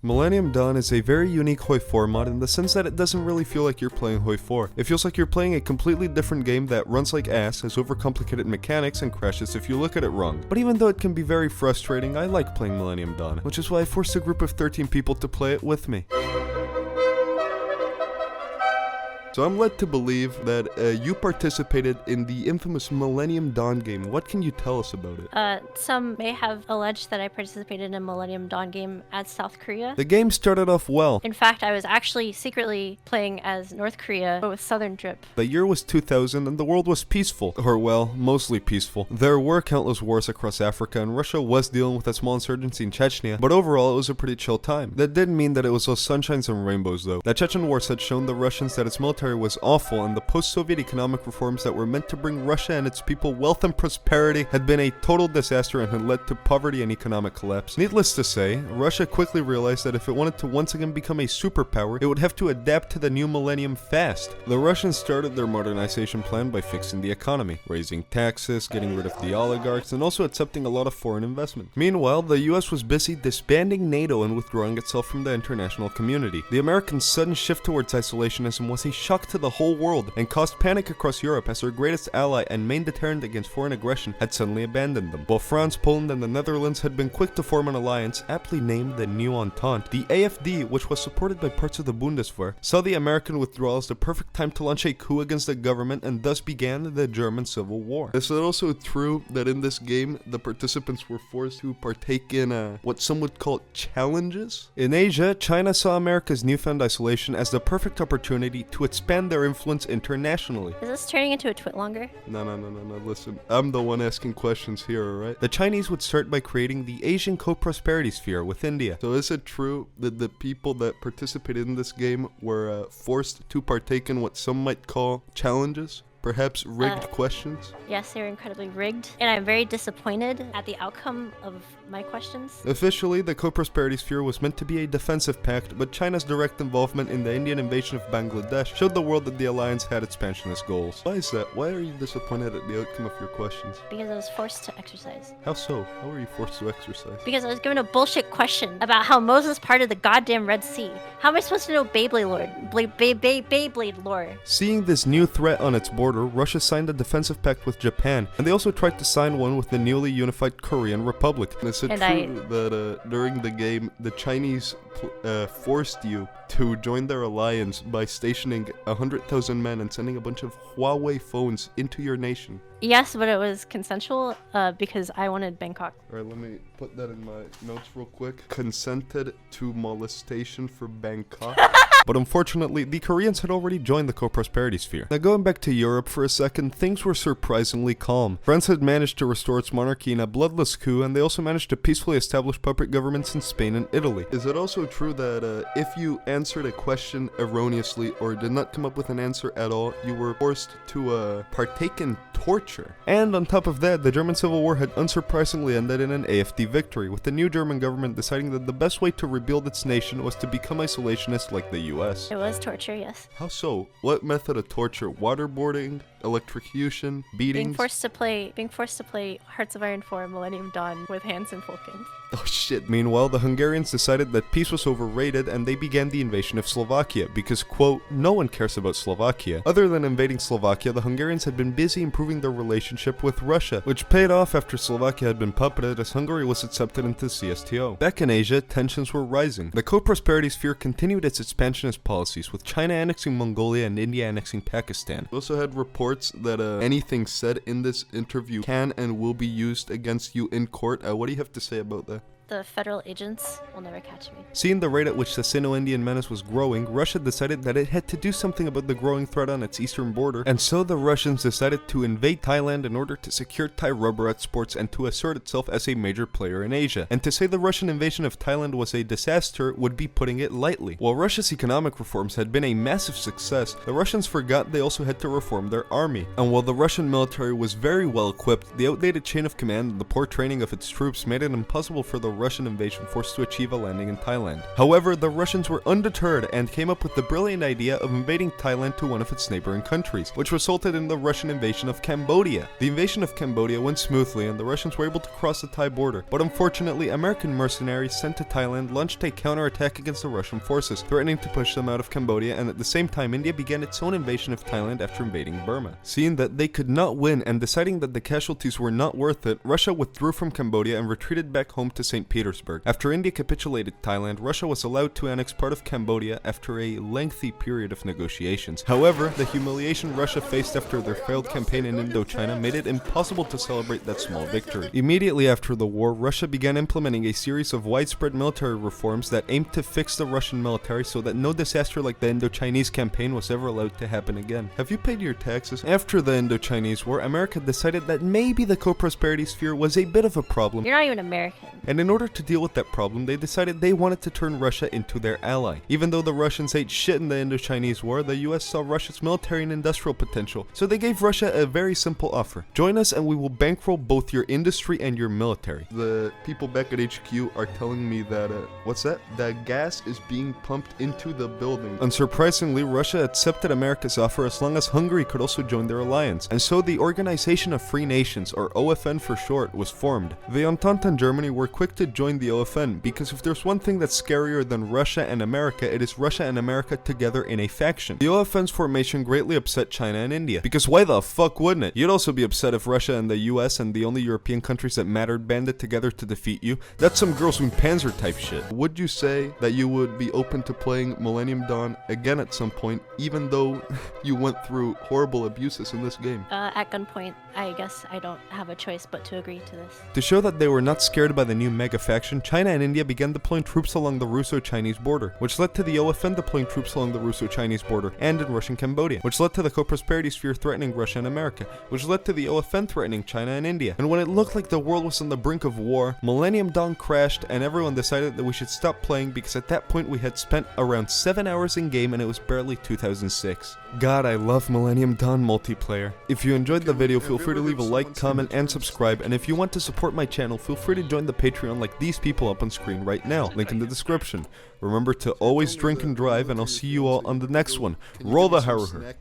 Millennium Dawn is a very unique Hoi 4 mod in the sense that it doesn't really feel like you're playing Hoi 4. It feels like you're playing a completely different game that runs like ass, has overcomplicated mechanics, and crashes if you look at it wrong. But even though it can be very frustrating, I like playing Millennium Dawn, which is why I forced a group of 13 people to play it with me. So I'm led to believe that you participated in the infamous Millennium Dawn game. What can you tell us about it? Some may have alleged that I participated in a Millennium Dawn game at South Korea. The game started off well. In fact, I was actually secretly playing as North Korea, but with Southern drip. The year was 2000 and the world was peaceful. Or well, mostly peaceful. There were countless wars across Africa and Russia was dealing with a small insurgency in Chechnya, but overall it was a pretty chill time. That didn't mean that it was all sunshines and rainbows though. The Chechen Wars had shown the Russians that its military was awful, and the post-Soviet economic reforms that were meant to bring Russia and its people wealth and prosperity had been a total disaster and had led to poverty and economic collapse. Needless to say, Russia quickly realized that if it wanted to once again become a superpower, it would have to adapt to the new millennium fast. The Russians started their modernization plan by fixing the economy, raising taxes, getting rid of the oligarchs, and also accepting a lot of foreign investment. Meanwhile, the US was busy disbanding NATO and withdrawing itself from the international community. The Americans' sudden shift towards isolationism was a shock to the whole world and caused panic across Europe as their greatest ally and main deterrent against foreign aggression had suddenly abandoned them. While France, Poland, and the Netherlands had been quick to form an alliance, aptly named the New Entente, the AfD, which was supported by parts of the Bundeswehr, saw the American withdrawal as the perfect time to launch a coup against the government, and thus began the German Civil War. Is it also true that in this game, the participants were forced to partake in what some would call challenges? In Asia, China saw America's newfound isolation as the perfect opportunity to expand their influence internationally. Is this turning into a twitlonger? No, listen. I'm the one asking questions here, alright? The Chinese would start by creating the Asian Co-Prosperity Sphere with India. So is it true that the people that participated in this game were forced to partake in what some might call challenges? Perhaps rigged questions? Yes, they were incredibly rigged, and I'm very disappointed at the outcome of my questions. Officially, the Co-Prosperity Sphere was meant to be a defensive pact, but China's direct involvement in the Indian invasion of Bangladesh showed the world that the alliance had expansionist goals. Why is that? Why are you disappointed at the outcome of your questions? Because I was forced to exercise. How so? How were you forced to exercise? Because I was given a bullshit question about how Moses parted the goddamn Red Sea. How am I supposed to know Beyblade lore? Beyblade lore? Seeing this new threat on its border, Russia signed a defensive pact with Japan, and they also tried to sign one with the newly unified Korean Republic. Is it true that during the game, the Chinese forced you to join their alliance by stationing 100,000 men and sending a bunch of Huawei phones into your nation? Yes, but it was consensual because I wanted Bangkok. Alright, let me put that in my notes real quick. Consented to molestation for Bangkok. But unfortunately, the Koreans had already joined the Co-Prosperity Sphere. Now going back to Europe for a second, things were surprisingly calm. France had managed to restore its monarchy in a bloodless coup, and they also managed to peacefully establish puppet governments in Spain and Italy. Is it also true that if you answered a question erroneously or did not come up with an answer at all, you were forced to partake in torture? And on top of that, the German Civil War had unsurprisingly ended in an AfD victory, with the new German government deciding that the best way to rebuild its nation was to become isolationist like the US. It was torture, yes. How so? What method of torture? Waterboarding? Electrocution? Beatings? Being forced to play Hearts of Iron 4 Millennium Dawn with Hans and Fulkins. Oh shit. Meanwhile, the Hungarians decided that peace was overrated and they began the invasion of Slovakia because, quote, no one cares about Slovakia. Other than invading Slovakia, the Hungarians had been busy improving their relationship with Russia, which paid off after Slovakia had been puppeted as Hungary was accepted into CSTO. Back in Asia, tensions were rising. The Co-Prosperity Sphere continued its expansionist policies, with China annexing Mongolia and India annexing Pakistan. We also had reports that anything said in this interview can and will be used against you in court. What do you have to say about that? The federal agents will never catch me. Seeing the rate at which the Sino-Indian menace was growing, Russia decided that it had to do something about the growing threat on its eastern border, and so the Russians decided to invade Thailand in order to secure Thai rubber exports and to assert itself as a major player in Asia. And to say the Russian invasion of Thailand was a disaster would be putting it lightly. While Russia's economic reforms had been a massive success, the Russians forgot they also had to reform their army. And while the Russian military was very well equipped, the outdated chain of command and the poor training of its troops made it impossible for the Russian invasion force to achieve a landing in Thailand. However, the Russians were undeterred and came up with the brilliant idea of invading Thailand to one of its neighboring countries, which resulted in the Russian invasion of Cambodia. The invasion of Cambodia went smoothly and the Russians were able to cross the Thai border, but unfortunately American mercenaries sent to Thailand launched a counterattack against the Russian forces, threatening to push them out of Cambodia, and at the same time India began its own invasion of Thailand after invading Burma. Seeing that they could not win and deciding that the casualties were not worth it, Russia withdrew from Cambodia and retreated back home to St. Petersburg. After India capitulated Thailand, Russia was allowed to annex part of Cambodia after a lengthy period of negotiations. However, the humiliation Russia faced after their failed campaign in Indochina made it impossible to celebrate that small victory. Immediately after the war, Russia began implementing a series of widespread military reforms that aimed to fix the Russian military so that no disaster like the Indochinese campaign was ever allowed to happen again. Have you paid your taxes? After the Indochinese War, America decided that maybe the co-prosperity sphere was a bit of a problem. You're not even American. And in order to deal with that problem, they decided they wanted to turn Russia into their ally. Even though the Russians ate shit in the Indochinese War, the US saw Russia's military and industrial potential, so they gave Russia a very simple offer. Join us and we will bankroll both your industry and your military. The people back at HQ are telling me that, what's that? That gas is being pumped into the building. Unsurprisingly, Russia accepted America's offer as long as Hungary could also join their alliance, and so the Organization of Free Nations, or OFN for short, was formed. The Entente and Germany were quick to join the OFN, because if there's one thing that's scarier than Russia and America, it is Russia and America together in a faction. The OFN's formation greatly upset China and India, because why the fuck wouldn't it? You'd also be upset if Russia and the US and the only European countries that mattered banded together to defeat you. That's some Girls with Panzer type shit. Would you say that you would be open to playing Millennium Dawn again at some point, even though you went through horrible abuses in this game? At gunpoint, I guess I don't have a choice but to agree to this. To show that they were not scared by the new mega faction, China and India began deploying troops along the Russo-Chinese border, which led to the OFN deploying troops along the Russo-Chinese border and in Russian Cambodia, which led to the co-prosperity sphere threatening Russia and America, which led to the OFN threatening China and India. And when it looked like the world was on the brink of war, Millennium Dawn crashed and everyone decided that we should stop playing because at that point we had spent around 7 hours in game and it was barely 2006. God, I love Millennium Dawn multiplayer. If you enjoyed the video, feel free to leave a like, comment, and subscribe, and if you want to support my channel, feel free to join the Patreon like these people up on screen right now, link in the description. Remember to always drink and drive, and I'll see you all on the next one. Roll the horror.